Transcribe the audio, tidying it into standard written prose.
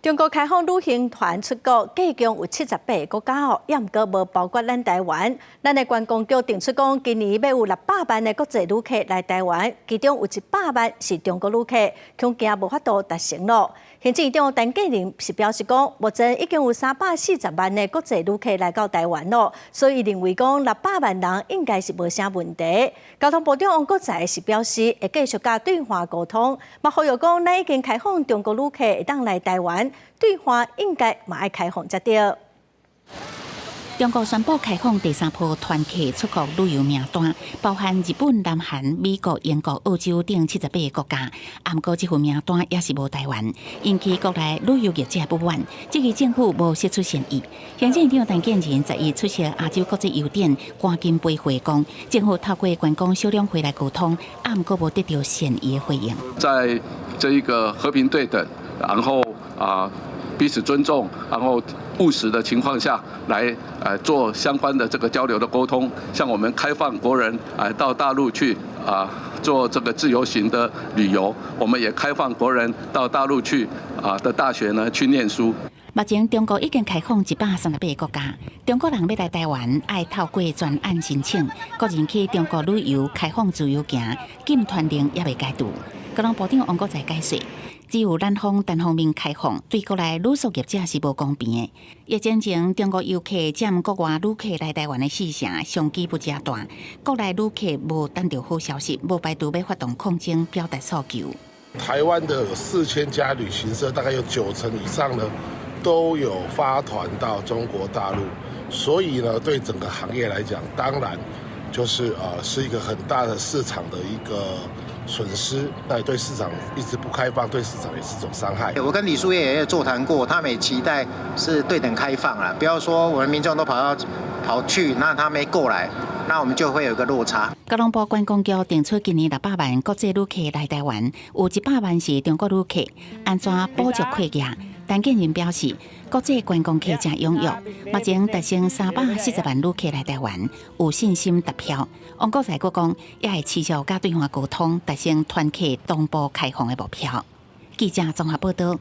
中国开放旅行团出国，计共有78个国家哦，也毋过无包括咱台湾。咱的观光局定出讲，今年要有600万的国际旅客来台湾，其中有100万是中国旅客，恐惊无法度达成咯。行政院长陈建仁是表示讲，目前已经有340万的国际旅客来到台湾咯，所以认为讲600万人应该是无啥问题。交通部长王国材是表示，会继续甲对话沟通，嘛呼吁讲，咱已经开放中国旅客会当来台湾。对话应该嘛爱开放才对。中国宣布开放第3波团客出国旅游名单，包含日本、南韩、美国、英国、澳洲等78个国家。不过，这份名单也是无台湾，引起国内旅游业者不满。这个政府无释出善意。行政院长陈建仁11出席亚洲国际邮典赶紧杯会讲，政府透过观光销量回来沟通，不过无得到善意的回应。在这一个和平对等，然后彼此尊重，然后务实的情况下来做相关的这个交流的沟通，像我们开放国人到大陆去做这个自由行的旅游，我们也开放国人到大陆去的大学呢去念书。目前中国已经开放138个国家，中国人要来台湾，爱透过专案申请，个人去中国旅游开放自由行，禁团令也未解除。交通部长王国材解释。只有咱方单方面开放，对国内旅宿业者是无公平的。疫情前，中国游客占国外旅客来台湾的4成，相机不加大。国内旅客无等到好消息，无排除要发动抗争，表达诉求。台湾的有4000家旅行社，大概有90%以上呢，都有发团到中国大陆，所以呢，对整个行业来讲，当然就是是一个很大的市场的一个损失。那对市场一直不开放，对市场也是一种伤害。我跟李书业也有座谈过，他们也期待是对等开放啦，不要说我们民众都跑去，那他没过来，那我们就会有一个落差。交通部观光局定出今年600万国际旅客来台湾，有100万是中国旅客，安怎补足客额？陈建仁表示，国际观光客真踊跃，目前达成340万旅客来台湾，有信心达标。王国材讲，也会持续甲对话沟通，达成团客同步开放的目标。记者综合报道。